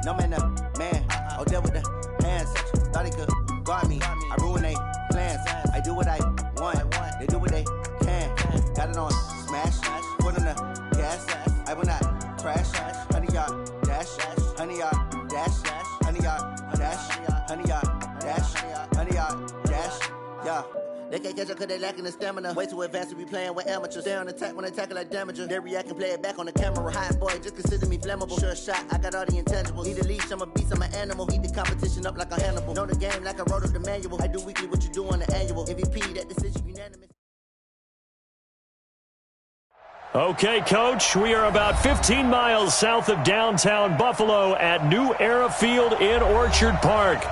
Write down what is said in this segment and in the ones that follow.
No man, man. Oh, there with the hands. Thought he could guard me. I ruin they plans. I do what I want. They do what they can. Got it on smash. Put on the gas. I will not crash. 100 yard dash. 100 yard dash. 100 yard dash. 100 yard dash. 100 yard dash. Yeah. They can't catch up cause they lacking the stamina. Way too advanced to be playing with amateurs. Stay on attack when they tackle like damager. They react and play it back on the camera. Hot boy, just consider me flammable. Sure shot, I got all the intangibles. Need a leash, I'm a beast, I'm an animal. Heat the competition up like a Hannibal. Know the game like I wrote up the manual. I do weekly what you do on the annual. MVP, that decision unanimous. Okay, Coach, we are about 15 miles south of downtown Buffalo at New Era Field in Orchard Park.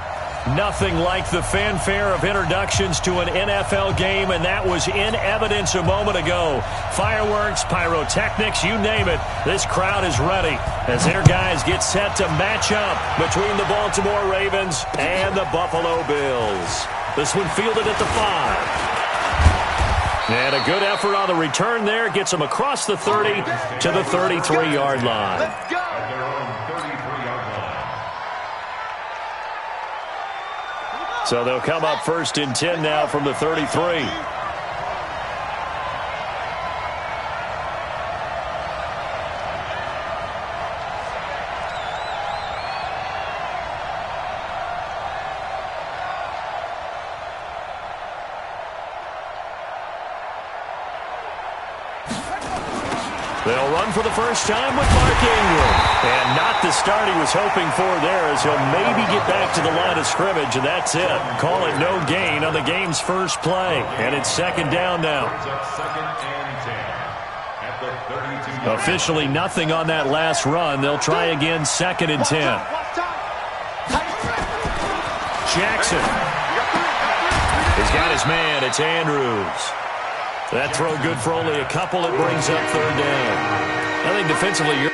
Nothing like the fanfare of introductions to an NFL game, and that was in evidence a moment ago. Fireworks, pyrotechnics, you name it. This crowd is ready as their guys get set to match up between the Baltimore Ravens and the Buffalo Bills. This one fielded at the 5. And a good effort on the return there gets them across the 30 to the 33-yard line. Let's go! So they'll come up first and 10 now from the 33. They'll run for the first time with Mark Ingram. And not the start he was hoping for there, as he'll maybe get back to the line of scrimmage, and that's it. Call it no gain on the game's first play. And it's second down now. Officially nothing on that last run. They'll try again, second and 10. Jackson. He's got his man. It's Andrews. That throw good for only a couple. It brings up third down. I think defensively you're...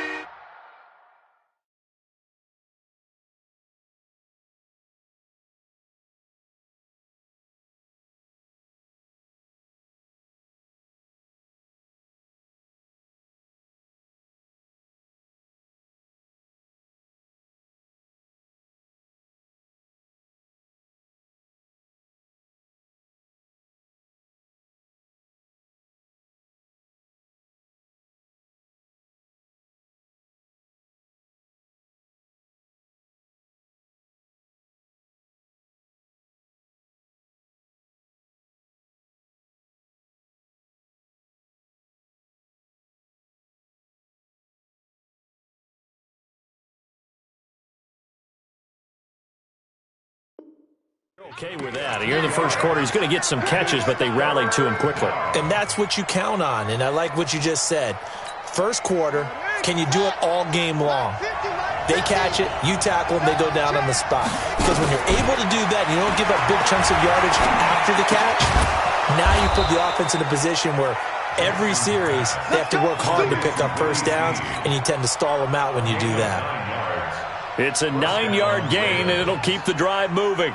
Okay with that. Here in the first quarter, he's going to get some catches, but they rallied to him quickly. And that's what you count on, and I like what you just said. First quarter, can you do it all game long? They catch it, you tackle them, they go down on the spot. Because when you're able to do that, and you don't give up big chunks of yardage after the catch, now you put the offense in a position where every series they have to work hard to pick up first downs, and you tend to stall them out when you do that. It's a 9-yard gain, and it'll keep the drive moving.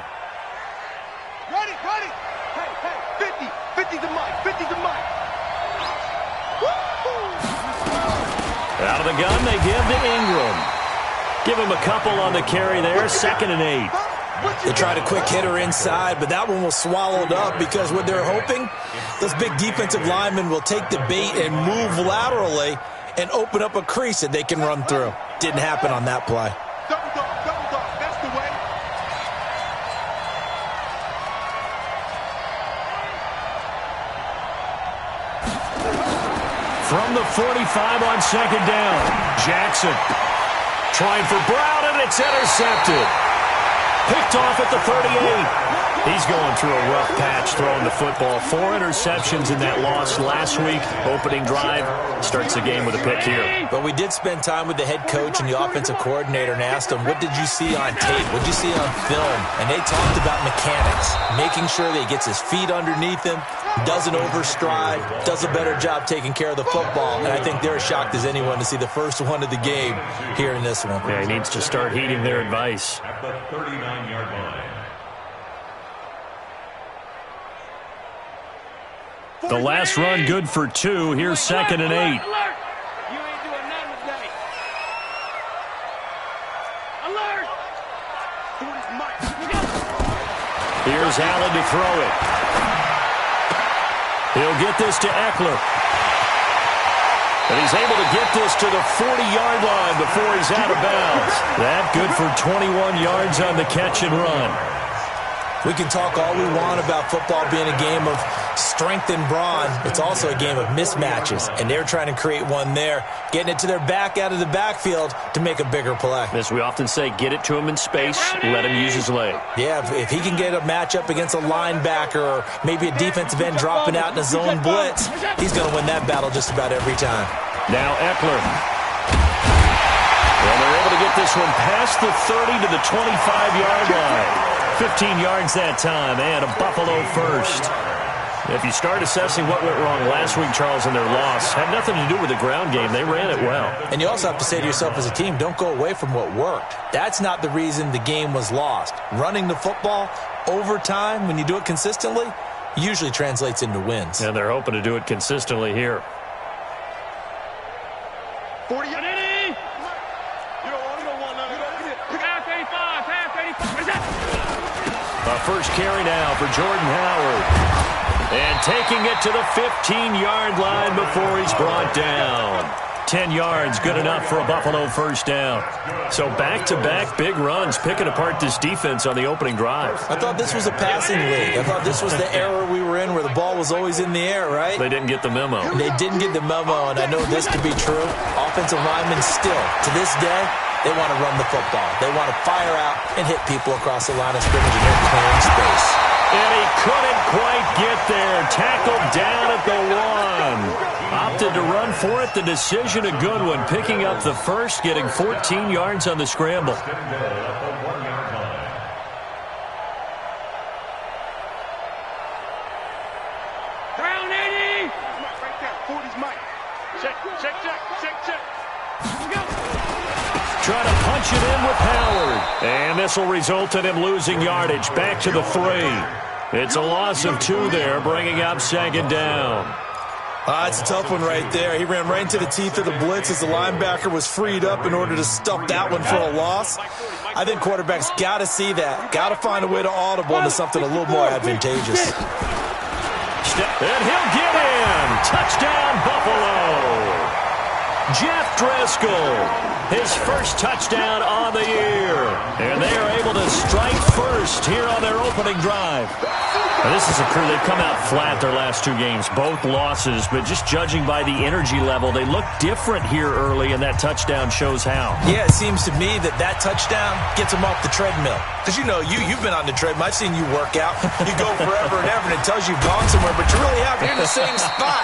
Ready. Hey, 50's the mic, 50's the mic. Out of the gun, they give to Ingram. Give him a couple on the carry there, second and 8. They tried a quick hitter inside, but that one was swallowed up because what they're hoping, those big defensive linemen will take the bait and move laterally and open up a crease that they can run through. Didn't happen on that play. Double dog, that's the way. From the 45 on second down, Jackson trying for Brown, and it's intercepted. Picked off at the 38. He's going through a rough patch throwing the football. 4 interceptions in that loss last week. Opening drive starts the game with a pick here. But we did spend time with the head coach and the offensive coordinator and asked them, what did you see on tape? What did you see on film? And they talked about mechanics, making sure that he gets his feet underneath him, doesn't overstride, does a better job taking care of the football. And I think they're as shocked as anyone to see the first one of the game here in this one. Yeah, he needs to start heeding their advice. At the 39-yard line. The last run good for 2. Here's second and 8. You ain't doing nothing today. Alert! Here's Allen to throw it. He'll get this to Eckler. And he's able to get this to the 40-yard line before he's out of bounds. That good for 21 yards on the catch and run. We can talk all we want about football being a game of strength and brawn. It's also a game of mismatches, and they're trying to create one there, getting it to their back out of the backfield to make a bigger play. As we often say, get it to him in space, let him use his leg. Yeah, if he can get a matchup against a linebacker or maybe a defensive end dropping out in a zone blitz, he's going to win that battle just about every time. Now Eckler. And they're able to get this one past the 30 to the 25-yard line. 15 yards that time, and a Buffalo first. If you start assessing what went wrong last week, Charles, in their loss, had nothing to do with the ground game. They ran it well. And you also have to say to yourself as a team, don't go away from what worked. That's not the reason the game was lost. Running the football over time, when you do it consistently, usually translates into wins. And they're hoping to do it consistently here. 40. You don't want to go one. Pass 85. Pass 85. What is that? A first carry now for Jordan Howard. And taking it to the 15-yard line before he's brought down. 10 yards, good enough for a Buffalo first down. So back-to-back big runs, picking apart this defense on the opening drive. I thought this was a passing league. I thought this was the era we were in where the ball was always in the air, right? They didn't get the memo. They didn't get the memo, and I know this to be true. Offensive linemen still, to this day, they want to run the football. They want to fire out and hit people across the line of scrimmage, and they're clearing space. And he couldn't quite get there. Tackled down at the 1. Opted to run for it. The decision a good one. Picking up the first, getting 14 yards on the scramble. Ground 80. Right there. 40's Mike. Check. Trying to punch it in with Howard. And this will result in him losing yardage. Back to the 3. It's a loss of 2 there, bringing up second down. It's a tough one right there. He ran right into the teeth of the blitz as the linebacker was freed up in order to stuff that one for a loss. I think quarterbacks got to see that. Got to find a way to audible into something a little more advantageous. And he'll get in. Touchdown, Buffalo. Jeff Driscoll, his first touchdown on the year. And they are able to strike first here on their opening drive. Now, this is a crew, they've come out flat their last 2 games, both losses, but just judging by the energy level, they look different here early, and that touchdown shows how. Yeah, it seems to me that touchdown gets them off the treadmill. Because, you've been on the treadmill. I've seen you work out. You go forever and ever, and it tells you you've gone somewhere, but you really haven't. You're in the same spot.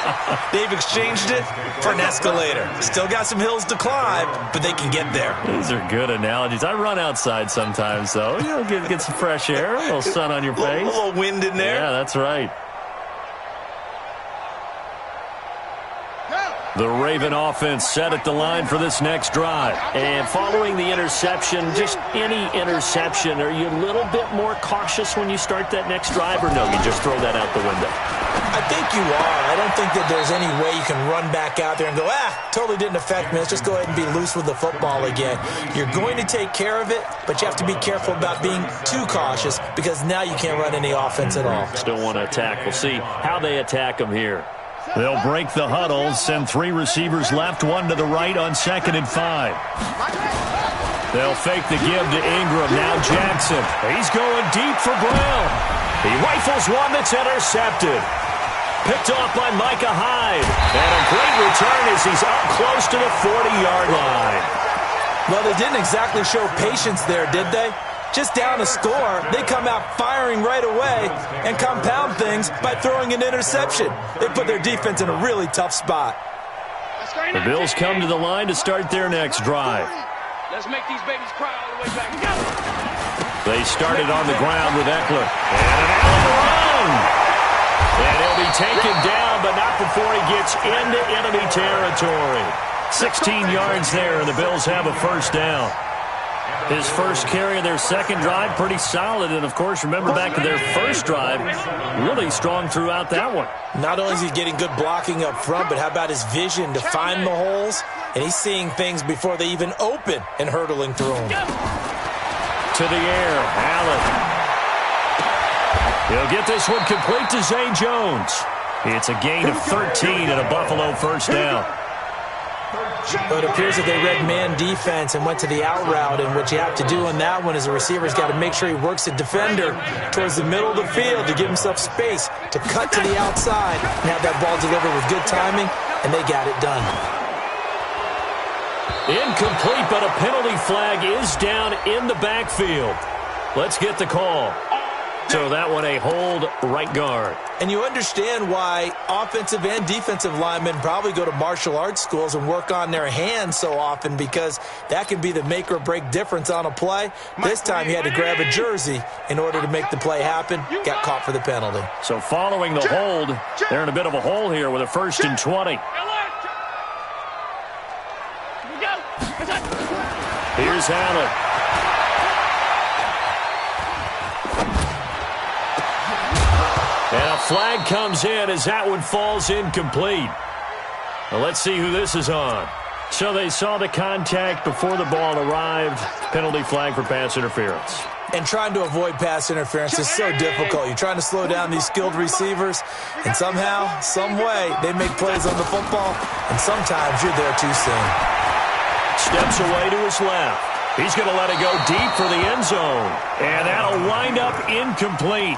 They've exchanged it for an escalator. Still got some hills to climb, but they can get there. These are good analogies. I run outside sometimes, though. Get some fresh air, a little sun on your face. A little wind in there. Yeah, that's right. The Raven offense set at the line for this next drive. And following the interception, just any interception, are you a little bit more cautious when you start that next drive, or no, you just throw that out the window? I think you are. I don't think that there's any way you can run back out there and go, totally didn't affect me. Let's just go ahead and be loose with the football again. You're going to take care of it, but you have to be careful about being too cautious because now you can't run any offense at all. Still want to attack. We'll see how they attack them here. They'll break the huddle, send 3 receivers left, 1 to the right on 2nd and 5. They'll fake the give to Ingram. Now Jackson. He's going deep for Brown. He rifles one that's intercepted. Picked off by Micah Hyde. And a great return as he's up close to the 40-yard line. Well, they didn't exactly show patience there, did they? Just down a score, they come out firing right away and compound things by throwing an interception. They put their defense in a really tough spot. The Bills come to the line to start their next drive. Let's make these babies cry all the way back. They started on the ground with Eckler. And an Allen run! And he'll be taken down, but not before he gets into enemy territory. 16 yards there, and the Bills have a first down. His first carry of their second drive, pretty solid. And, of course, remember back to their first drive, really strong throughout that one. Not only is he getting good blocking up front, but how about his vision to find the holes? And he's seeing things before they even open and hurdling through them. to the air. Allen. He'll get this one complete to Zay Jones. It's a gain of 13 and a Buffalo first down. But it appears that they read man defense and went to the out route, and what you have to do on that one is the receiver's got to make sure he works the defender towards the middle of the field to give himself space to cut to the outside and have that ball delivered with good timing, and they got it done. Incomplete, but a penalty flag is down in the backfield. Let's get the call. So that one a hold right guard. And you understand why offensive and defensive linemen probably go to martial arts schools and work on their hands so often, because that can be the make or break difference on a play. This time he had to grab a jersey in order to make the play happen. Got caught for the penalty. So following the hold, they're in a bit of a hole here with a 1st and 20. Here's Allen. And a flag comes in as that one falls incomplete. Now let's see who this is on. So they saw the contact before the ball arrived. Penalty flag for pass interference. And trying to avoid pass interference is so difficult. You're trying to slow down these skilled receivers, and somehow, some way, they make plays on the football, and sometimes you're there too soon. Steps away to his left. He's going to let it go deep for the end zone. And that'll wind up incomplete.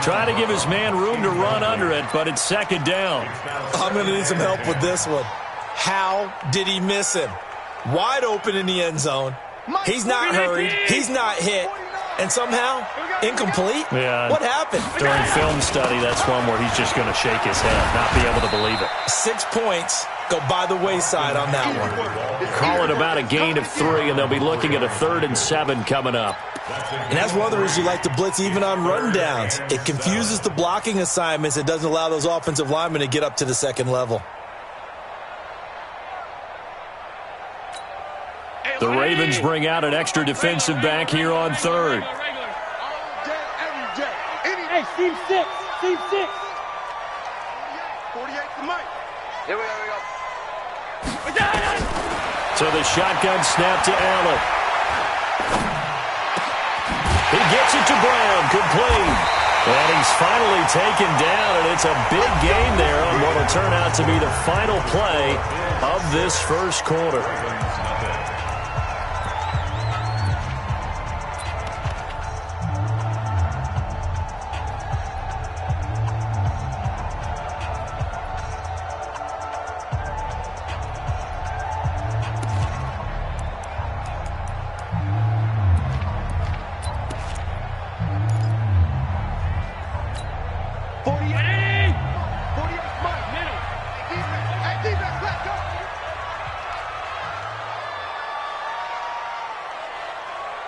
Trying to give his man room to run under it, but it's 2nd down. I'm going to need some help with this one. How did he miss him? Wide open in the end zone. He's not hurried. He's not hit. And somehow, incomplete? Yeah. What happened? During film study, that's one where he's just going to shake his head, not be able to believe it. 6 points go by the wayside on that one. Call it about a gain of 3, and they'll be looking at a 3rd and 7 coming up. And that's one of the reasons you like to blitz even on rundowns. It confuses the blocking assignments. It doesn't allow those offensive linemen to get up to the 2nd level. The Ravens bring out an extra defensive back here on 3rd. Hey, Steve 6. Steve 6. 48 to Mike. Here we go. So the shotgun snap to Allen. He gets it to Brown, complete. And he's finally taken down, and it's a big gain there on what will turn out to be the final play of this first quarter.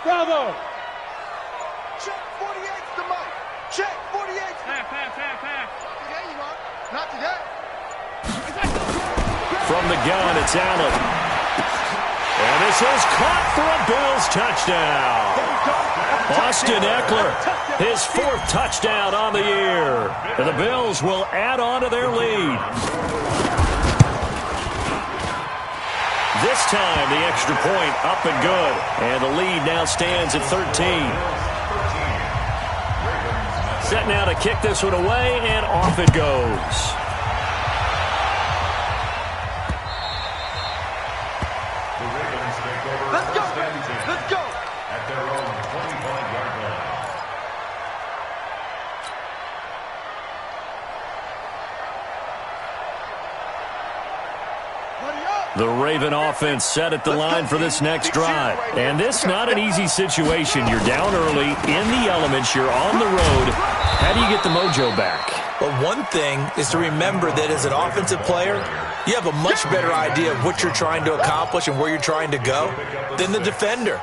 Bravo! Check 48's the mic. Check 48's the mic. Pass. Today you are. Not today. From the gun, it's Allen. And this is caught for a Bills touchdown. Austin Eckler, his 4th touchdown on the year. And the Bills will add on to their lead. This time, the extra point up and good. And the lead now stands at 13. Set now to kick this one away, and off it goes. Let's go. At their own 25-yard line. The Raven offense set at the line for this next drive. And this not an easy situation. You're down early, in the elements, you're on the road. How do you get the mojo back? Well, one thing is to remember that as an offensive player, you have a much better idea of what you're trying to accomplish and where you're trying to go than the defender.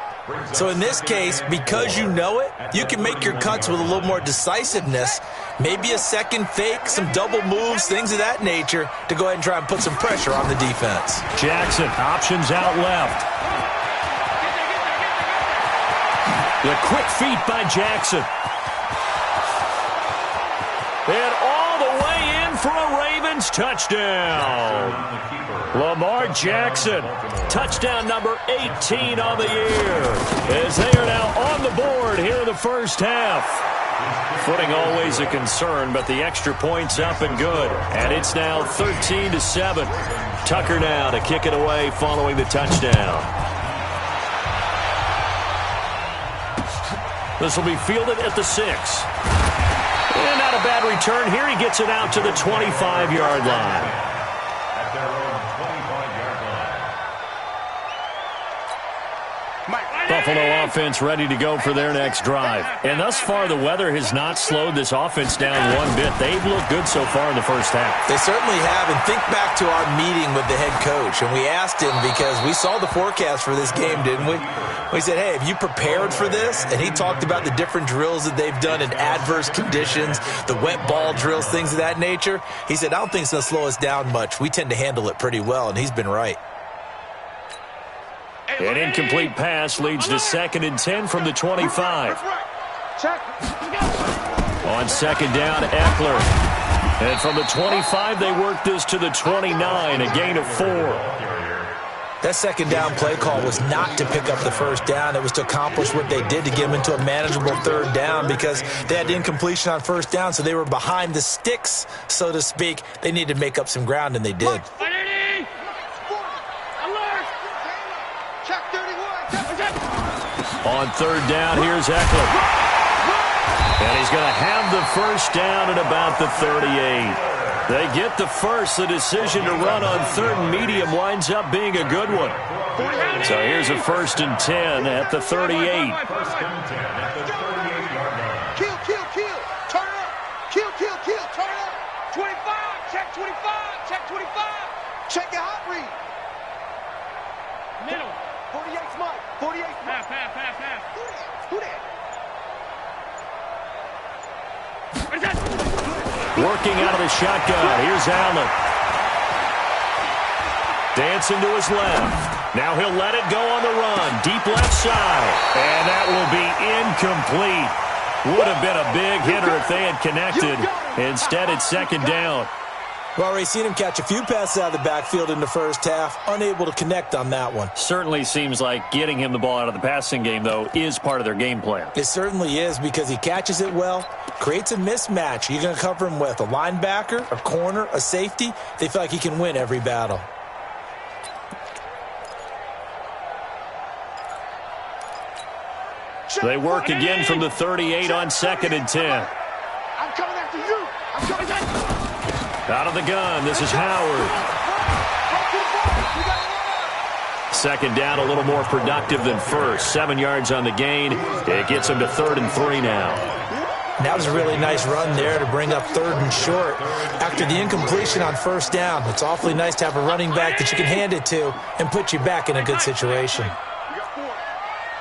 So in this case, because you know it, you can make your cuts with a little more decisiveness, maybe a second fake, some double moves, things of that nature, to go ahead and try and put some pressure on the defense. Jackson, options out left. The quick feet by Jackson. And all the way in for a Ravens touchdown. Lamar Jackson, touchdown number 18 on the year, as they are now on the board here in the first half. Footing always a concern, but the extra point's up and good. And it's now 13-7. Tucker now to kick it away following the touchdown. This will be fielded at the 6. And not a bad return here. He gets it out to the 25-yard line. At their own 25-yard line. Buffalo offense ready to go for their next drive. And thus far, the weather has not slowed this offense down one bit. They've looked good so far in the first half. They certainly have. And think back to our meeting with the head coach. And we asked him because we saw the forecast for this game, didn't we? We said, hey, have you prepared for this? And he talked about the different drills that they've done in adverse conditions, the wet ball drills, things of that nature. He said, I don't think it's going to slow us down much. We tend to handle it pretty well, and he's been right. An incomplete pass leads to 2nd and 10 from the 25. On 2nd down, Eckler. And from the 25, they work this to the 29, a gain of 4. That 2nd down play call was not to pick up the first down. It was to accomplish what they did to get them into a manageable 3rd down because they had incompletion on 1st down, so they were behind the sticks, so to speak. They needed to make up some ground, and they did. On 3rd down, here's Eckler. And he's going to have the first down at about the 38. They get the first. The decision to run on 3rd and medium winds up being a good one. So here's a 1st and 10 at the 38. 1st and 10 at the 38-yard line. Kill. Turn up. Kill. Turn up. 25. Check 25. Check 25. Check your hot read. Middle. 48's Mike. 48's Mike. Pass. Who that? Working out of the shotgun. Here's Allen. Dancing to his left. Now he'll let it go on the run. Deep left side. And that will be incomplete. Would have been a big hitter if they had connected. Instead, it's 2nd down. We've already seen him catch a few passes out of the backfield in the first half. Unable to connect on that one. Certainly seems like getting him the ball out of the passing game, though, is part of their game plan. It certainly is because he catches it well, creates a mismatch. You're going to cover him with a linebacker, a corner, a safety. They feel like he can win every battle. They work again from the 38 on 2nd and 10. I'm coming after you. I'm coming after you. Out of the gun, this is Howard. 2nd down, a little more productive than first. 7 yards on the gain. It gets him to 3rd and 3 now. That was a really nice run there to bring up 3rd and short. After the incompletion on 1st down, it's awfully nice to have a running back that you can hand it to and put you back in a good situation.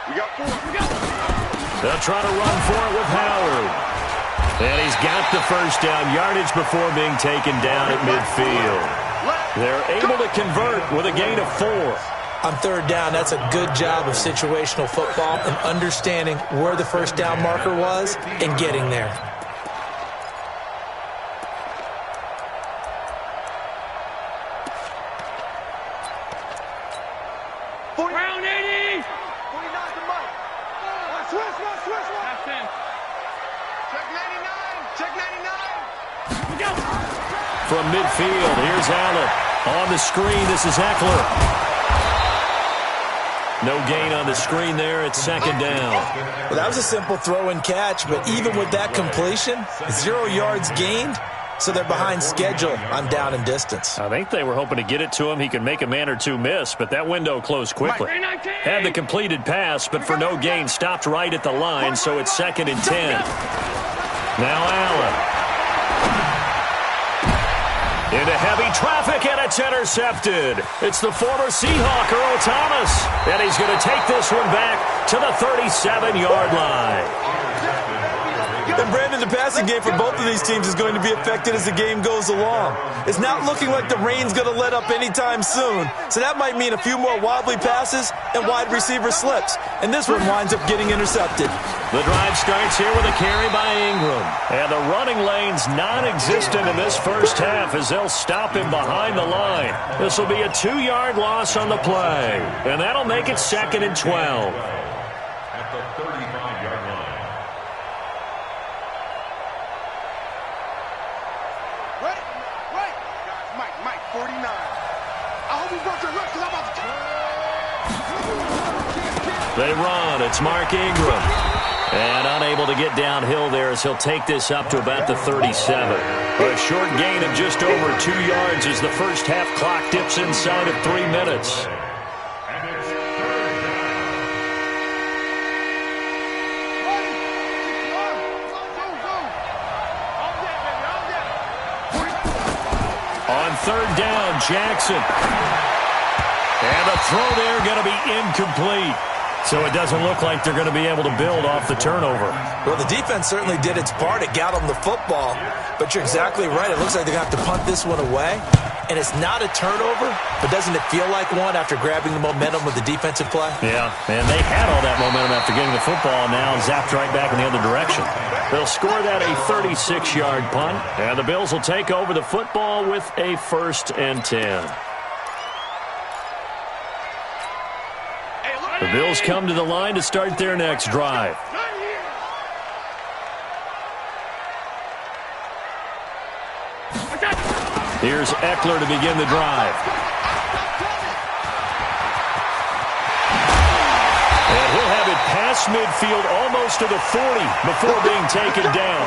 We got four. They'll try to run for it with Howard. And he's got the first down yardage before being taken down at midfield. They're able to convert with a gain of 4. On 3rd down, that's a good job of situational football and understanding where the first down marker was and getting there. Round 80. 49 to Mike. Switch. Half 10. Check 99. From midfield, here's Allen. On the screen, this is Eckler. No gain on the screen there. It's 2nd down. Well, that was a simple throw and catch, but even with that completion, 0 yards gained, so they're behind schedule on down and distance. I think they were hoping to get it to him. He could make a man or two miss, but that window closed quickly. Had the completed pass, but for no gain, stopped right at the line, so it's 2nd and 10. Now Allen. Into heavy traffic, and it's intercepted. It's the former Seahawk, Earl Thomas. And he's going to take this one back to the 37-yard line. And Brandon, the passing game for both of these teams is going to be affected as the game goes along. It's not looking like the rain's going to let up anytime soon, so that might mean a few more wobbly passes and wide receiver slips. And this one winds up getting intercepted. The drive starts here with a carry by Ingram. And the running lane's non-existent in this first half as they'll stop him behind the line. This will be a 2-yard loss on the play. And that'll make it 2nd and 12. at the 35-yard line. Right. Mike, 49. I hope he brought your left because I'm about to... They run. It's Mark Ingram. And unable to get downhill there as he'll take this up to about the 37. A short gain of just over 2 yards as the first half clock dips inside of 3 minutes. And it's third down. On third down, Jackson. And the throw there going to be incomplete. So it doesn't look like they're going to be able to build off the turnover. Well, the defense certainly did its part. It got them the football. But you're exactly right. It looks like they're going to have to punt this one away. And it's not a turnover, but doesn't it feel like one after grabbing the momentum with the defensive play? Yeah, and they had all that momentum after getting the football, and now zapped right back in the other direction. They'll score that a 36-yard punt, and the Bills will take over the football with a 1st and 10. The Bills come to the line to start their next drive. Here's Eckler to begin the drive. And he'll have it past midfield almost to the 40 before being taken down.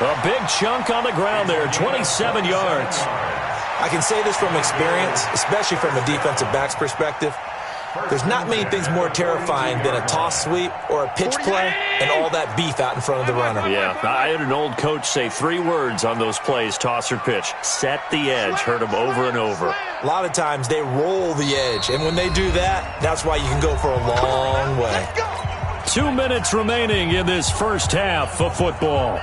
A big chunk on the ground there, 27 yards. I can say this from experience, especially from a defensive back's perspective. There's not many things more terrifying than a toss sweep or a pitch play and all that beef out in front of the runner. Yeah, I had an old coach say 3 words on those plays, toss or pitch. Set the edge. Heard him over and over. A lot of times they roll the edge, and when they do that, that's why you can go for a long way. 2 minutes remaining in this first half of football.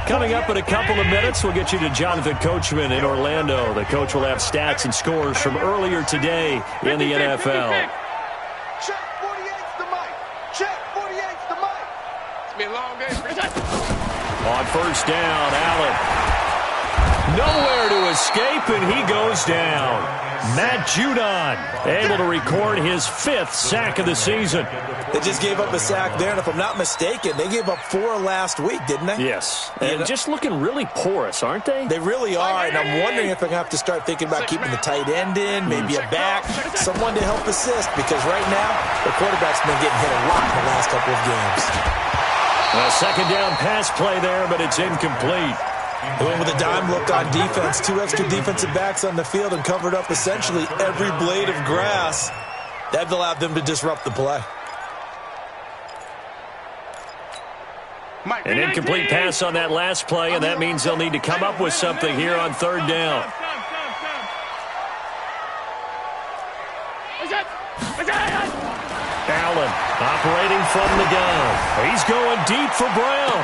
Coming up in a couple of minutes, we'll get you to Jonathan Coachman in Orlando. The coach will have stats and scores from earlier today in the NFL. Check 48's the mic. Check 48's the mic. It's been a long day. On first down, Allen. Nowhere to escape, and he goes down. Matt Judon able to record his 5th sack of the season. They just gave up a sack there, and if I'm not mistaken, they gave up 4 last week, didn't they? Yes, and just looking really porous, aren't they? They really are, and I'm wondering if they're going to have to start thinking about keeping the tight end in, maybe a back, someone to help assist, because right now, the quarterback's been getting hit a lot in the last couple of games. A second down pass play there, but it's incomplete. They went with a dime look on defense, 2 extra defensive backs on the field and covered up essentially every blade of grass. That allowed them to disrupt the play. An incomplete pass on that last play, and that means they'll need to come up with something here on third down. Allen operating from the gun. He's going deep for Brown.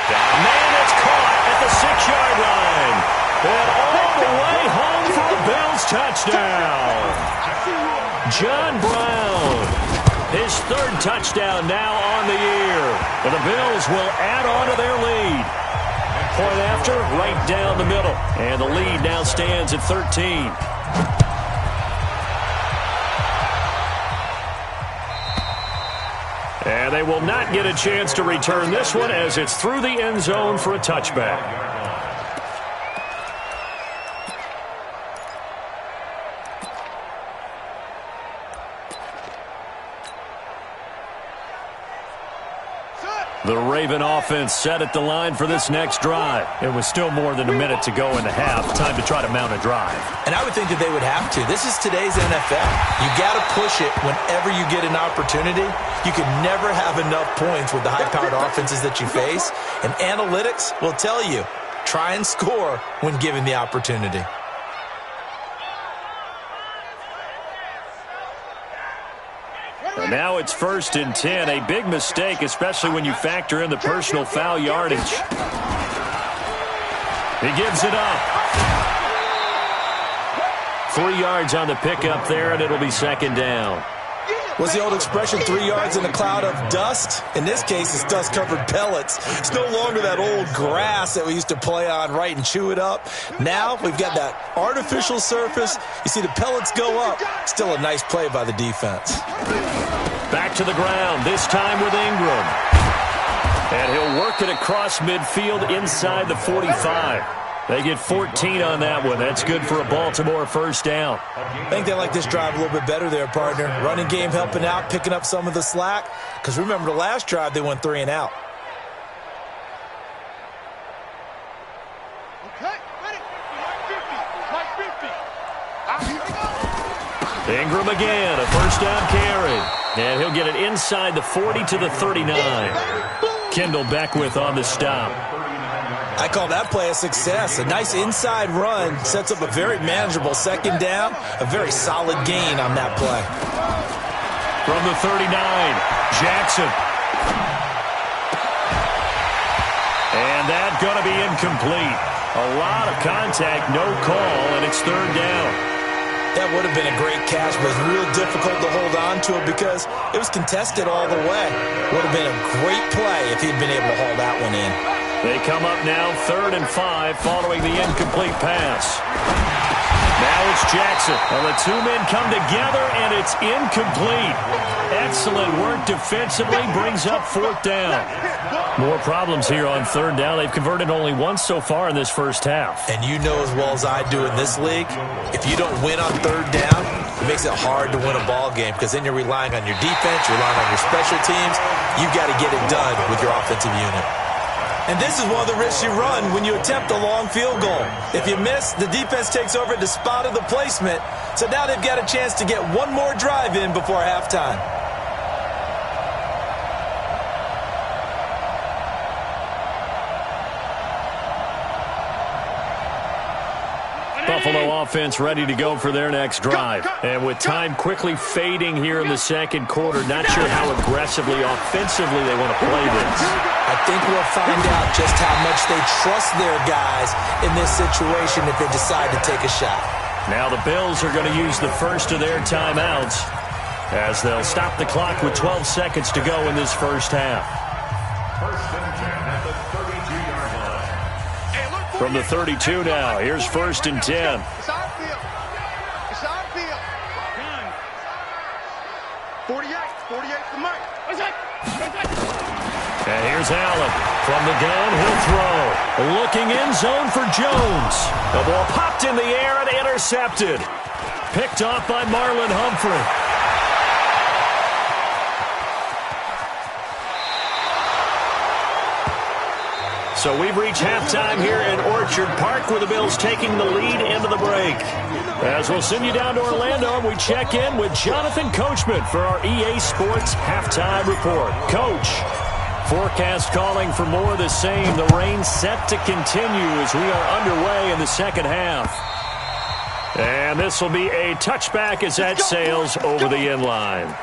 Man, it's caught at the 6-yard line. And all the way home for a Bills touchdown. John Brown. His 3rd touchdown now on the year. And the Bills will add on to their lead. Point after, right down the middle. And the lead now stands at 13. And they will not get a chance to return this one as it's through the end zone for a touchback. The Raven offense set at the line for this next drive. It was still more than a minute to go in the half. Time to try to mount a drive. And I would think that they would have to. This is today's NFL. You got to push it whenever you get an opportunity. You can never have enough points with the high-powered offenses that you face. And analytics will tell you, try and score when given the opportunity. And now it's 1st and 10. A big mistake, especially when you factor in the personal foul yardage. He gives it up. 3 yards on the pickup there, and it'll be 2nd down. What's the old expression, 3 yards in a cloud of dust? In this case, it's dust-covered pellets. It's no longer that old grass that we used to play on, right, and chew it up. Now we've got that artificial surface. You see the pellets go up. Still a nice play by the defense. Back to the ground, this time with Ingram. And he'll work it across midfield inside the 45. They get 14 on that one. That's good for a Baltimore first down. I think they like this drive a little bit better there, partner. Running game helping out, picking up some of the slack. Because remember, the last drive, they went 3 and out. Okay, ready. Mike 50. Ingram again, a first down carry. And he'll get it inside the 40 to the 39. Kendall Beckwith on the stop. I call that play a success. A nice inside run sets up a very manageable second down. A very solid gain on that play. From the 39, Jackson. And that's going to be incomplete. A lot of contact, no call, and it's third down. That would have been a great catch, but it was real difficult to hold on to it because it was contested all the way. Would have been a great play if he'd been able to haul that one in. They come up now 3rd and 5 following the incomplete pass. Now it's Jackson. And the two men come together, and it's incomplete. Excellent work defensively, brings up 4th down. More problems here on 3rd down. They've converted only once so far in this first half. And you know as well as I do in this league, if you don't win on 3rd down, it makes it hard to win a ball game because then you're relying on your defense, you're relying on your special teams. You've got to get it done with your offensive unit. And this is one of the risks you run when you attempt a long field goal. If you miss, the defense takes over the spot of the placement. So now they've got a chance to get one more drive in before halftime. Buffalo offense ready to go for their next drive. And with time quickly fading here in the second quarter, not sure how aggressively, offensively they want to play this. I think we'll find out just how much they trust their guys in this situation if they decide to take a shot. Now the Bills are going to use the first of their timeouts as they'll stop the clock with 12 seconds to go in this first half. First and 10 at the 32-yard line. From the 32 now, here's 1st and 10. It's our field. It's our field. 48 to Mike. And here's Allen. From the gun, he'll throw. Looking end zone for Jones. The ball popped in the air and intercepted. Picked off by Marlon Humphrey. So we've reached halftime here in Orchard Park with the Bills taking the lead into the break. As we'll send you down to Orlando, and we check in with Jonathan Coachman for our EA Sports Halftime Report. Coach, forecast calling for more of the same. The rain set to continue as we are underway in the second half. And this will be a touchback as that sails over the end line.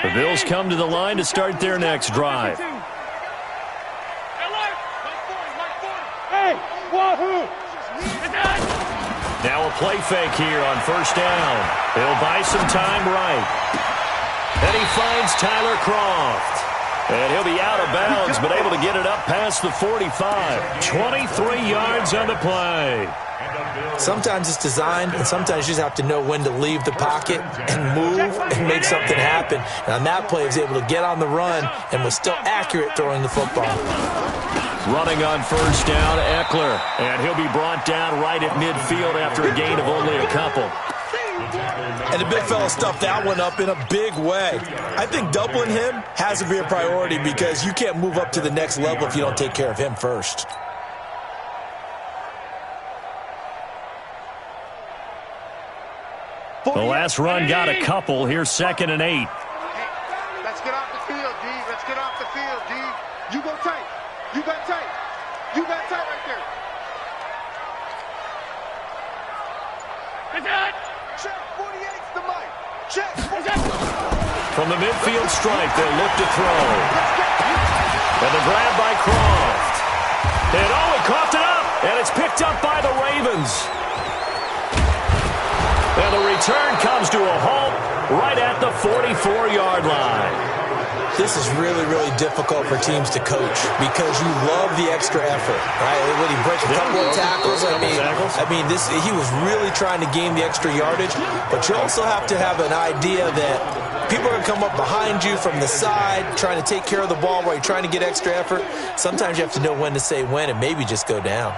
The Bills come to the line to start their next drive. Now a play fake here on first down. He'll buy some time right. And he finds Tyler Croft. And he'll be out of bounds, but able to get it up past the 45. 23 yards on the play. Sometimes it's designed, and sometimes you just have to know when to leave the pocket and move and make something happen. And on that play, he was able to get on the run and was still accurate throwing the football. Running on first down, Eckler. And he'll be brought down right at midfield after a gain of only a couple. And the big fella stuffed that one up in a big way. I think doubling him has to be a priority because you can't move up to the next level if you don't take care of him first. The last run got a couple. Here's 2nd and 8. Let's get off the field, D. Let's get off the field, D. You go tight. You got tight. You got tight right there. Check 48's the mic. Check. From the midfield stripe, they'll look to throw. And the grab by Croft. And he coughed it up. And it's picked up by the Ravens. And the return comes to a halt right at the 44-yard line. This is really, really difficult for teams to coach because you love the extra effort, right? When he breaks a couple of tackles, he was really trying to gain the extra yardage, but you also have to have an idea that people are going to come up behind you from the side, trying to take care of the ball while you're trying to get extra effort. Sometimes you have to know when to say when and maybe just go down.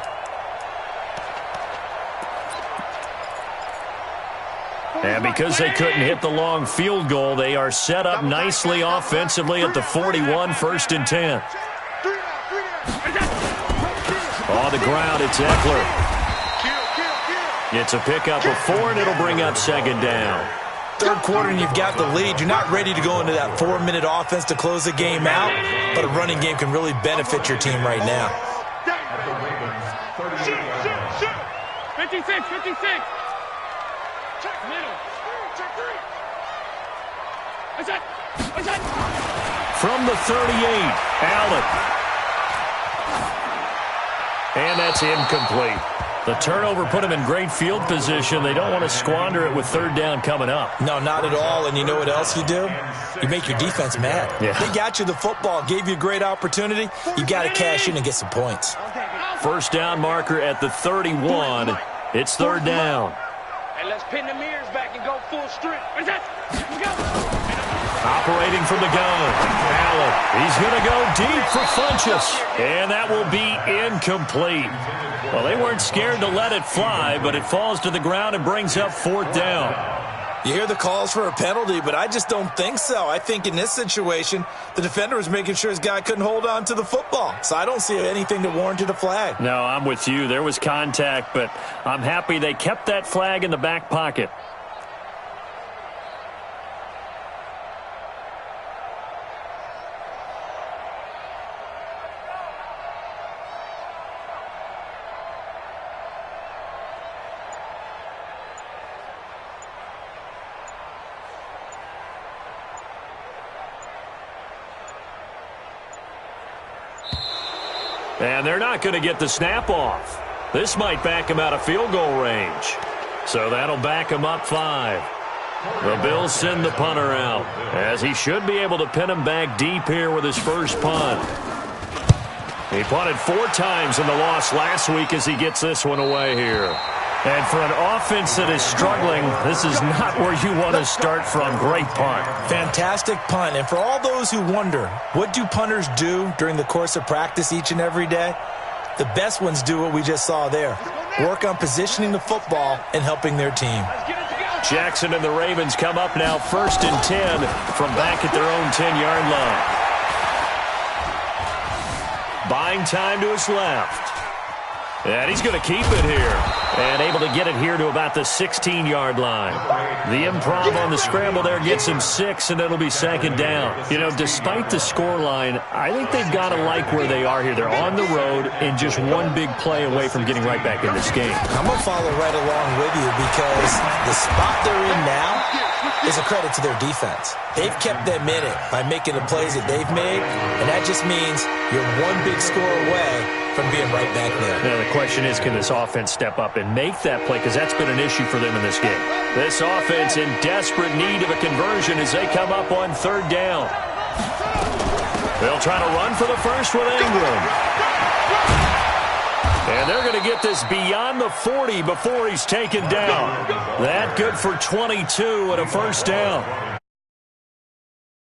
And because they couldn't hit the long field goal, they are set up nicely offensively at the 41, 1st and 10. On the ground, it's Eckler. It's a pickup of 4, and it'll bring up 2nd down. Third quarter, and you've got the lead. You're not ready to go into that 4-minute offense to close the game out, but a running game can really benefit your team right now. 56, 56. From the 38, Allen. And that's incomplete. The turnover put him in great field position. They don't want to squander it with 3rd down coming up. No, not at all. And you know what else you do? You make your defense mad. Yeah. They got you the football, gave you a great opportunity. You got to cash in and get some points. 1st down marker at the 31. It's 3rd down. And let's pin the mirrors back and go full strength. Where's that? Operating from the gun, Allen. He's going to go deep for Funchess. And that will be incomplete. Well, they weren't scared to let it fly, but it falls to the ground and brings up 4th down. You hear the calls for a penalty, but I just don't think so. I think in this situation, the defender was making sure his guy couldn't hold on to the football. So I don't see anything that warranted a flag. No, I'm with you. There was contact, but I'm happy they kept that flag in the back pocket. And they're not going to get the snap off. This might back him out of field goal range. So that'll back him up 5. The Bills send the punter out, as he should be able to pin him back deep here with his first punt. He punted 4 times in the loss last week as he gets this one away here. And for an offense that is struggling, this is not where you want to start from. Great punt. Fantastic punt. And for all those who wonder, what do punters do during the course of practice each and every day? The best ones do what we just saw there. Work on positioning the football and helping their team. Jackson and the Ravens come up now 1st and 10 from back at their own 10-yard line. Buying time to his left. And he's going to keep it here. And able to get it here to about the 16-yard line. The improv on the scramble there gets him 6, and it'll be 2nd down. You know, despite the scoreline, I think they've got to like where they are here. They're on the road and just one big play away from getting right back in this game. I'm going to follow right along with you because the spot they're in now is a credit to their defense. They've kept them in it by making the plays that they've made, and that just means you're one big score away from being right back there. Now, the question is, can this offense step up and make that play? Because that's been an issue for them in this game. This offense in desperate need of a conversion as they come up on 3rd down. They'll try to run for the first with Ingram. And they're going to get this beyond the 40 before he's taken down. That good for 22 and a 1st down.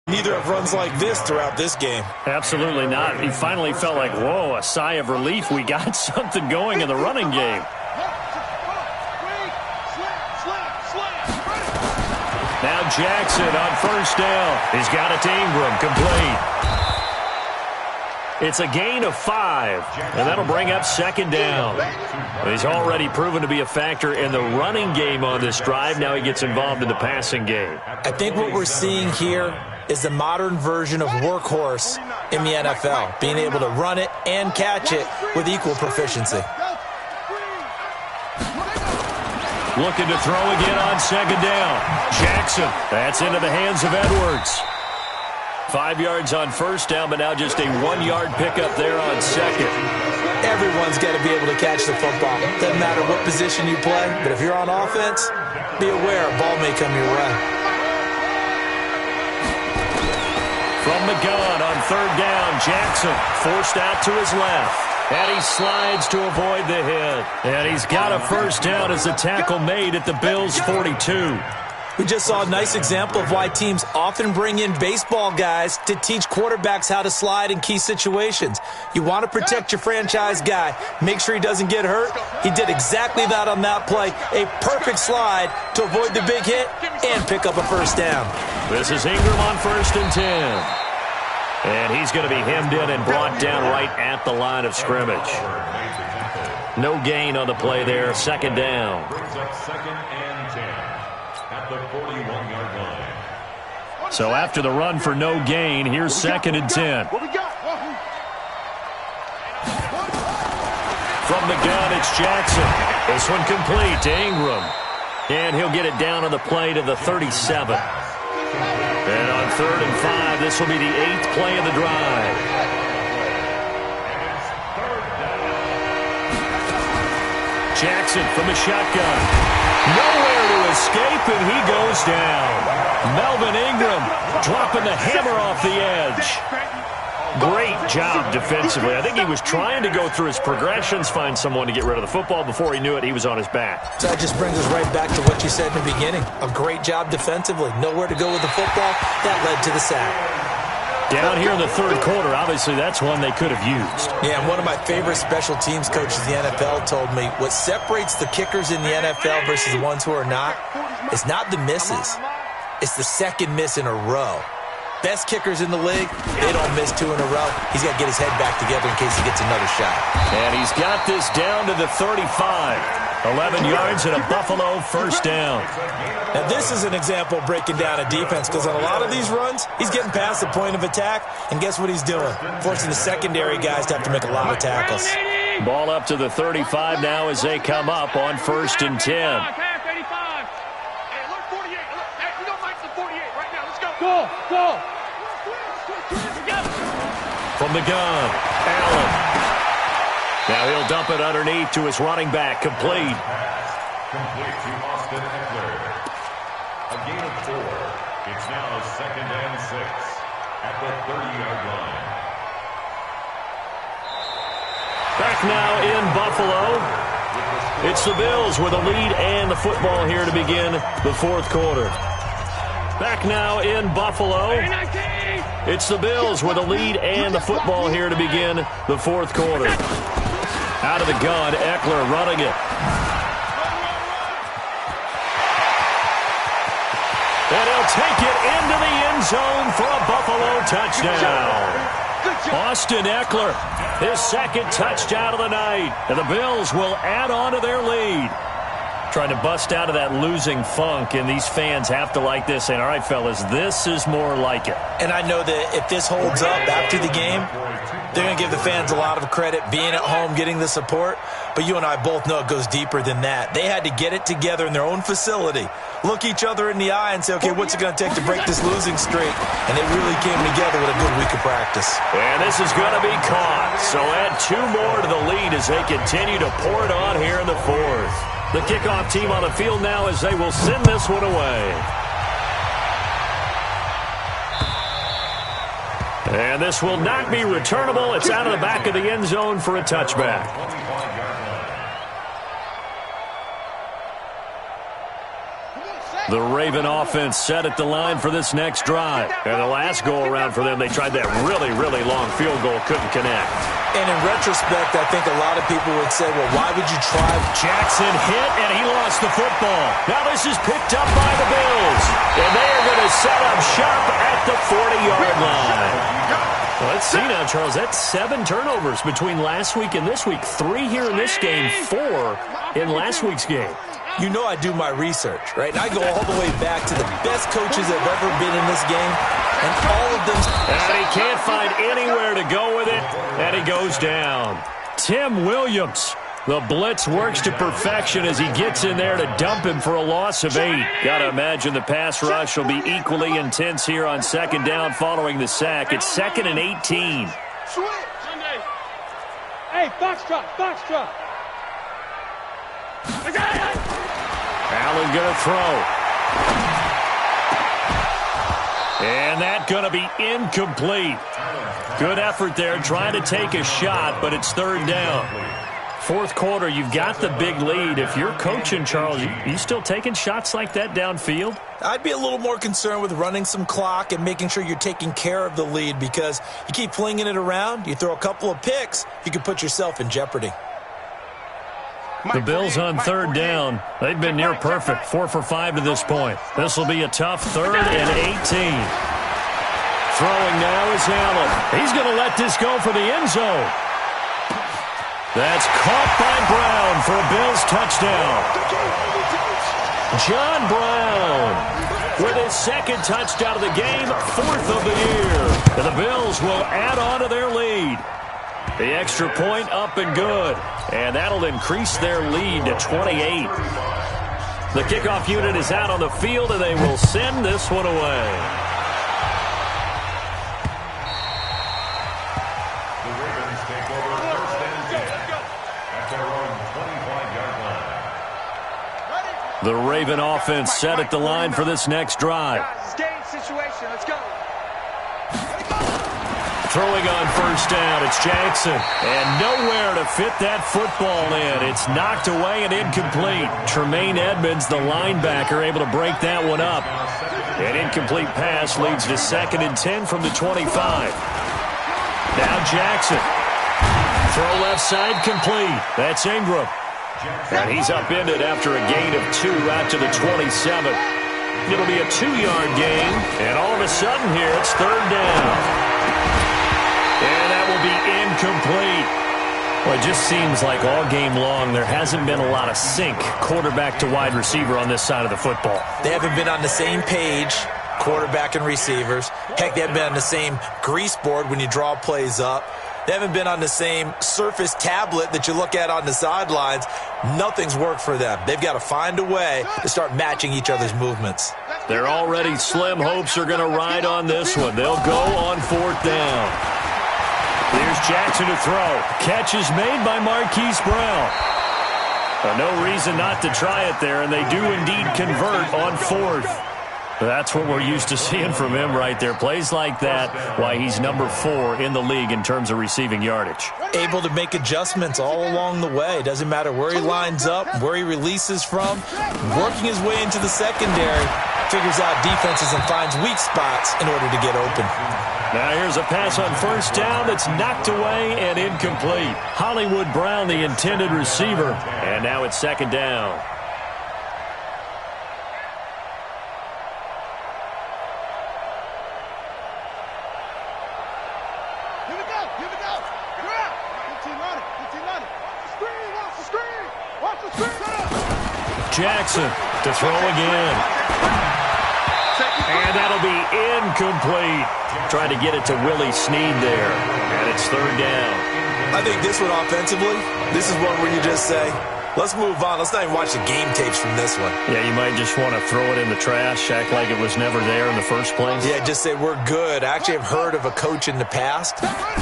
Neither have runs like this throughout this game. Absolutely not. He finally felt like, whoa, a sigh of relief. We got something going in the running game. Now Jackson on 1st down. He's got it to Ingram, complete. It's a gain of 5, and that'll bring up 2nd down. He's already proven to be a factor in the running game on this drive. Now he gets involved in the passing game. I think what we're seeing here is the modern version of workhorse in the NFL, being able to run it and catch it with equal proficiency. Looking to throw again on 2nd down. Jackson, that's into the hands of Edwards. 5 yards on 1st down, but now just a 1-yard pickup there on 2nd. Everyone's got to be able to catch the football. Doesn't matter what position you play, but if you're on offense, be aware a ball may come your way. From the gun on third down, Jackson forced out to his left. And he slides to avoid the hit. And he's got a first down as the tackle made at the Bills' 42. We just saw a nice example of why teams often bring in baseball guys to teach quarterbacks how to slide in key situations. You want to protect your franchise guy. Make sure he doesn't get hurt. He did exactly that on that play. A perfect slide to avoid the big hit and pick up a first down. This is Ingram on 1st and 10. And he's going to be hemmed in and brought down right at the line of scrimmage. No gain on the play there. Second down. Brings up 2nd and 10 at the 41-yard line. So after the run for no gain, here's 2nd and 10. What we got? From the gun, it's Jackson. This one complete to Ingram. And he'll get it down on the play to the 37. And on 3rd and 5, this will be the 8th play of the drive. Jackson from the shotgun. Nowhere to escape, and he goes down. Melvin Ingram dropping the hammer off the edge. Great job defensively. I think he was trying to go through his progressions, find someone to get rid of the football. Before he knew it, he was on his back. So that just brings us right back to what you said in the beginning. A great job defensively. Nowhere to go with the football. That led to the sack. Down here in the third quarter, obviously that's one they could have used. Yeah, and one of my favorite special teams coaches in the NFL told me what separates the kickers in the NFL versus the ones who are not is not the misses. It's the second miss in a row. Best kickers in the league, they don't miss 2 in a row. He's got to get his head back together in case he gets another shot. And he's got this down to the 35. 11 yards and a Buffalo first down. Now this is an example of breaking down a defense because on a lot of these runs, he's getting past the point of attack, and guess what he's doing? Forcing the secondary guys to have to make a lot of tackles. Ball up to the 35 now as they come up on 1st and 10. Go! From the gun, Allen. Now he'll dump it underneath to his running back, complete. Complete to Austin Eckler. A gain of 4. It's now 2nd and 6 at the 30-yard line. Back now in Buffalo. It's the Bills with a lead and the football here to begin the fourth quarter. Back now in Buffalo. It's the Bills with a lead and the football here to begin the fourth quarter. Out of the gun, Eckler running it. And he'll take it into the end zone for a Buffalo touchdown. Austin Eckler, his second touchdown of the night. And the Bills will add on to their lead. Trying to bust out of that losing funk, and these fans have to like this. And all right, fellas, this is more like it. And I know that if this holds up after the game, they're going to give the fans a lot of credit, being at home, getting the support. But you and I both know it goes deeper than that. They had to get it together in their own facility, look each other in the eye and say, okay, what's it going to take to break this losing streak? And they really came together with a good week of practice. And this is going to be caught. So add 2 more to the lead as they continue to pour it on here in the fourth. The kickoff team on the field now as they will send this one away. And this will not be returnable. It's out of the back of the end zone for a touchback. The Raven offense set at the line for this next drive. And the last go-around for them, they tried that really, really long field goal, couldn't connect. And in retrospect, I think a lot of people would say, well, why would you try? Jackson hit, and he lost the football. Now this is picked up by the Bills. And they are going to set up shop at the 40-yard line. Well, let's see now, Charles. That's 7 turnovers between last week and this week. 3 here in this game, 4 in last week's game. You know I do my research, right? And I go all the way back to the best coaches that have ever been in this game, and all of them. And he can't find anywhere to go with it, and he goes down. Tim Williams, the blitz works to perfection as he gets in there to dump him for a loss of 8. Got to imagine the pass rush will be equally intense here on second down following the sack. It's 2nd and 18. Hey, foxtrot, foxtrot. Allen going to throw. And that going to be incomplete. Good effort there trying to take a shot, but it's third down. Fourth quarter, you've got the big lead. If you're coaching, Charles, you still taking shots like that downfield? I'd be a little more concerned with running some clock and making sure you're taking care of the lead, because you keep flinging it around, you throw a couple of picks, you can put yourself in jeopardy. The Bills on third down. They've been near perfect, 4 for 5 to this point. This will be a tough 3rd and 18. Throwing now is Allen. He's going to let this go for the end zone. That's caught by Brown for a Bills touchdown. John Brown with his second touchdown of the game, 4th of the year. And the Bills will add on to their lead. The extra point up and good. And that'll increase their lead to 28. The kickoff unit is out on the field, and they will send this one away. The Raven offense set at the line for this next drive. Game situation. Let's go. Throwing on first down, it's Jackson. And nowhere to fit that football in. It's knocked away and incomplete. Tremaine Edmonds, the linebacker, able to break that one up. An incomplete pass leads to 2nd and 10 from the 25. Now Jackson. Throw left side complete. That's Ingram. And he's upended after a gain of 2 out to the 27. It'll be a 2-yard gain. And all of a sudden here, it's 3rd down. And that will be incomplete. Well, it just seems like all game long there hasn't been a lot of sync quarterback to wide receiver on this side of the football. They haven't been on the same page, quarterback and receivers. Heck, they haven't been on the same grease board when you draw plays up. They haven't been on the same Surface tablet that you look at on the sidelines. Nothing's worked for them. They've got to find a way to start matching each other's movements. Their already slim hopes are going to ride on this one. They'll go on 4th down. Here's Jackson to throw. Catch is made by Marquise Brown. No reason not to try it there, and they do indeed convert on 4th. That's what we're used to seeing from him right there. Plays like that, why he's number 4 in the league in terms of receiving yardage. Able to make adjustments all along the way. Doesn't matter where he lines up, where he releases from. Working his way into the secondary, figures out defenses and finds weak spots in order to get open. Now here's a pass on first down that's knocked away and incomplete. Hollywood Brown, the intended receiver. And now it's 2nd down. Jackson to throw again. And that'll be incomplete. Trying to get it to Willie Snead there. And it's 3rd down. I think this one offensively, this is one where you just say, let's move on. Let's not even watch the game tapes from this one. Yeah, you might just want to throw it in the trash, act like it was never there in the first place. Yeah, just say we're good. I actually have heard of a coach in the past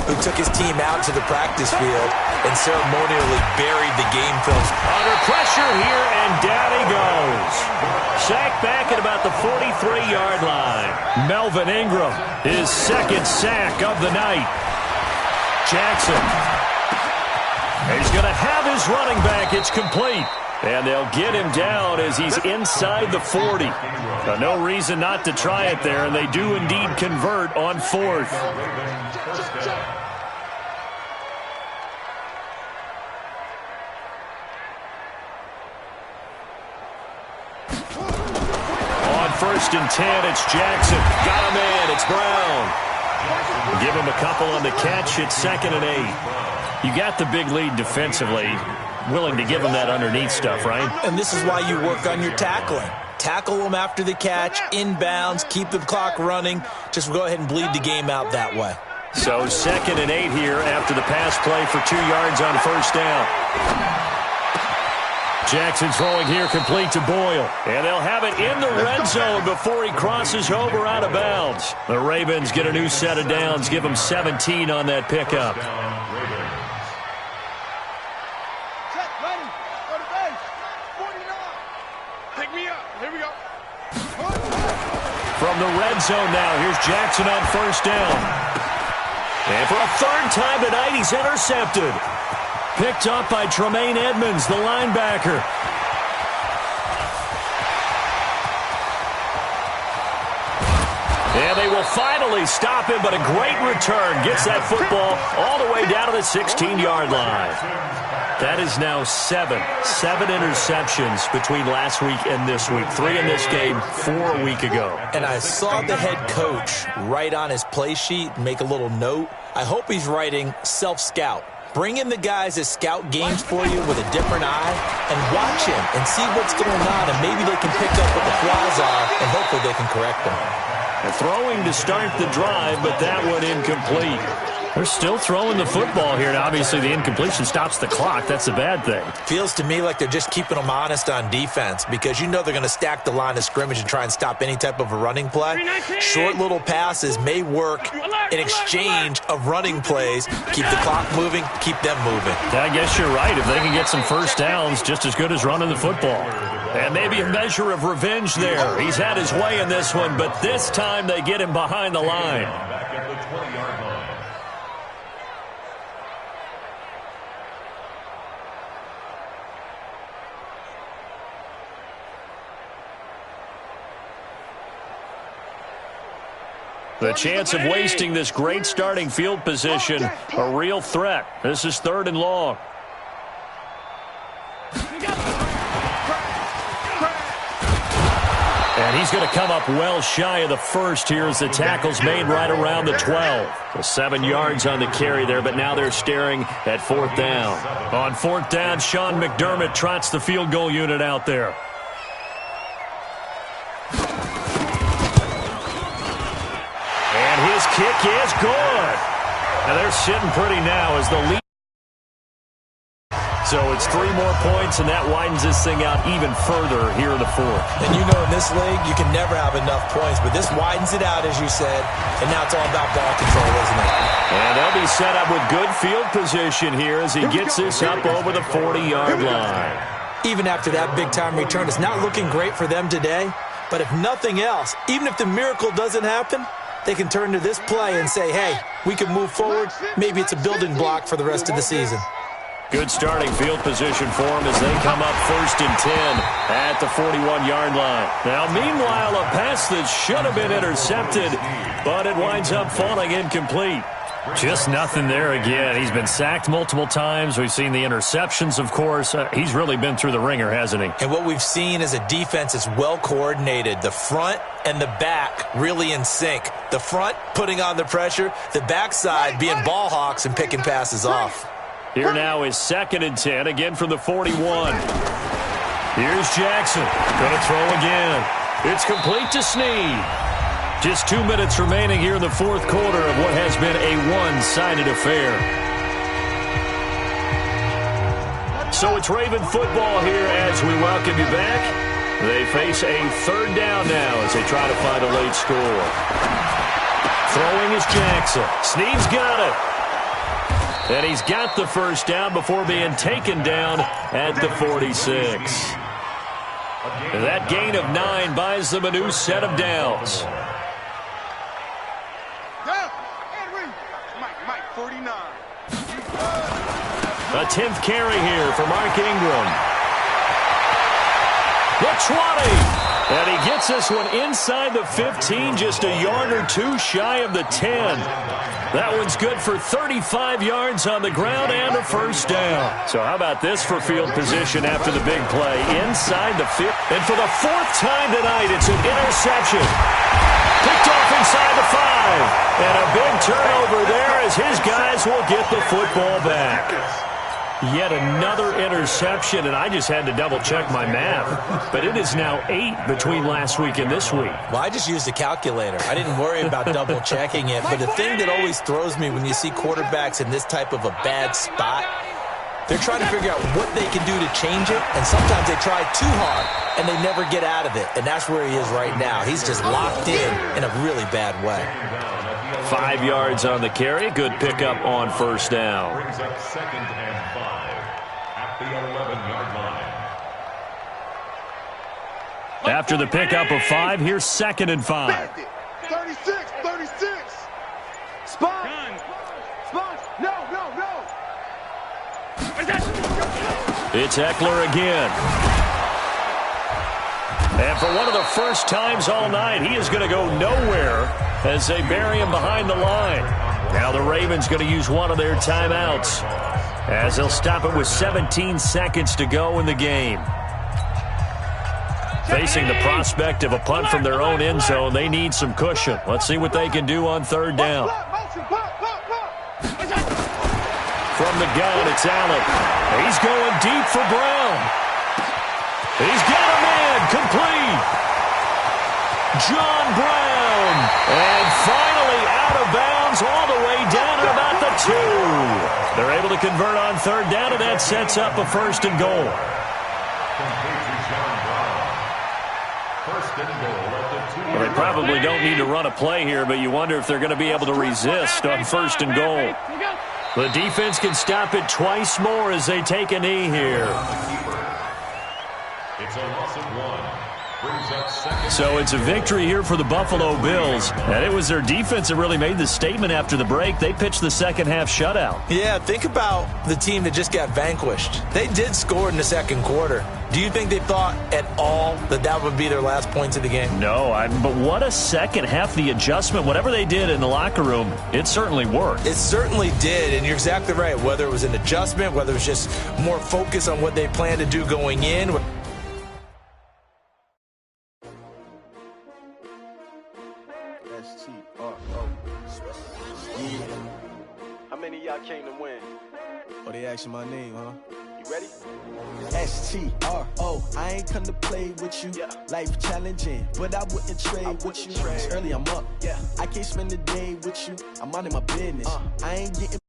who took his team out to the practice field and ceremonially buried the game film. Under pressure here, and down he goes. Sacked back at about the 43-yard line. Melvin Ingram, his 2nd sack of the night. Jackson. He's going to have his running back. It's complete. And they'll get him down as he's inside the 40. No reason not to try it there, and they do indeed convert on 4th. On 1st and 10, it's Jackson. Got him in. It's Brown. Give him a couple on the catch. It's 2nd and 8. You got the big lead defensively. Willing to give him that underneath stuff, right? And this is why you work on your tackling. Tackle them after the catch, inbounds, keep the clock running. Just go ahead and bleed the game out that way. So 2nd and 8 here after the pass play for 2 yards on 1st down. Jackson throwing here complete to Boyle. And they'll have it in the red zone before he crosses over out of bounds. The Ravens get a new set of downs, give them 17 on that pickup. Check, ready. Go to base. 49. Pick me up. Here we go. From the red zone now, here's Jackson on first down. And for a third time tonight, he's intercepted. Picked up by Tremaine Edmonds, the linebacker. And they will finally stop him, but a great return. Gets that football all the way down to the 16-yard line. That is now seven interceptions between last week and this week. 3 in this game, 4 a week ago. And I saw the head coach write on his play sheet, make a little note. I hope he's writing self-scout. Bring in the guys that scout games for you with a different eye and watch him and see what's going on, and maybe they can pick up what the flaws are, and hopefully they can correct them. Throwing to start the drive, but that one incomplete. They're still throwing the football here, and obviously the incompletion stops the clock. That's a bad thing. Feels to me like they're just keeping them honest on defense, because you know they're going to stack the line of scrimmage and try and stop any type of a running play. Short little passes may work in exchange of running plays. Keep the clock moving, keep them moving. I guess you're right. If they can get some first downs, just as good as running the football. And maybe a measure of revenge there. He's had his way in this one, but this time they get him behind the line. Back at the 20-yard line. The chance of wasting this great starting field position, a real threat. This is 3rd and long. And he's going to come up well shy of the first here as the tackle's made right around the 12. So 7 yards on the carry there, but now they're staring at 4th down. On 4th down, Sean McDermott trots the field goal unit out there. And his kick is good. Now they're sitting pretty now as the lead. So it's 3 more points, and that widens this thing out even further here in the 4th. And you know in this league, you can never have enough points, but this widens it out, as you said, and now it's all about ball control, isn't it? And they'll be set up with good field position here as he gets this up over the 40-yard line. Even after that big-time return, it's not looking great for them today, but if nothing else, even if the miracle doesn't happen, they can turn to this play and say, hey, we can move forward. Maybe it's a building block for the rest of the season. Good starting field position for them as they come up 1st and 10 at the 41-yard line. Now, meanwhile, a pass that should have been intercepted, but it winds up falling incomplete. Just nothing there again. He's been sacked multiple times. We've seen the interceptions, of course. He's really been through the ringer, hasn't he? And what we've seen is a defense that's well coordinated. The front and the back really in sync. The front putting on the pressure, the backside being ball hawks and picking passes off. Here now is 2nd and 10, again from the 41. Here's Jackson. Going to throw again. It's complete to Snead. Just 2 minutes remaining here in the 4th quarter of what has been a one-sided affair. So it's Raven football here as we welcome you back. They face a 3rd down now as they try to find a late score. Throwing is Jackson. Snead's got it. And he's got the first down before being taken down at the 46. That gain of 9 buys them a new set of downs. Mike, 49. A 10th carry here for Mark Ingram. The 20. And he gets this one inside the 15, just a yard or 2 shy of the 10. That one's good for 35 yards on the ground and a first down. So how about this for field position after the big play? Inside the 5th. And for the 4th time tonight, it's an interception. Picked off inside the 5. And a big turnover there as his guys will get the football back. Yet another interception, and I just had to double-check my math. But it is now 8 between last week and this week. Well, I just used a calculator. I didn't worry about double-checking it. But the thing that always throws me when you see quarterbacks in this type of a bad spot, they're trying to figure out what they can do to change it, and sometimes they try too hard, and they never get out of it. And that's where he is right now. He's just locked in a really bad way. 5 yards on the carry. Good pickup on first down. Brings up 2nd and 5 at at the 11-yard line. After the pickup of 5, here's 2nd and 5. 36, 36. Spot. Spot. No. It's Eckler again. And for one of the first times all night, he is going to go nowhere as they bury him behind the line. Now the Ravens going to use one of their timeouts as they'll stop it with 17 seconds to go in the game. Facing the prospect of a punt from their own end zone, they need some cushion. Let's see what they can do on 3rd down. From the gun, it's Allen. He's going deep for Brown. He's got a man complete. John Brown. And finally out of bounds all the way down at about the 2. They're able to convert on 3rd down, and that sets up a 1st and goal. Well, they probably don't need to run a play here, but you wonder if they're going to be able to resist on 1st and goal. The defense can stop it twice more as they take a knee here. It's a loss of 1. Brings up 2nd. So it's a victory here for the Buffalo Bills. And it was their defense that really made the statement after the break. They pitched the second half shutout. Yeah, think about the team that just got vanquished. They did score in the 2nd quarter. Do you think they thought at all that that would be their last points of the game? No, but what a second half. The adjustment, whatever they did in the locker room, it certainly worked. It certainly did, and you're exactly right. Whether it was an adjustment, whether it was just more focus on what they planned to do going in. How many of y'all came to win? Oh, they asking my name, huh? You ready? S-T-R-O, I ain't come to play with you. Yeah. Life challenging, but I wouldn't trade with you. It's early, I'm up. Yeah. I can't spend the day with you. I'm minding my business. I ain't getting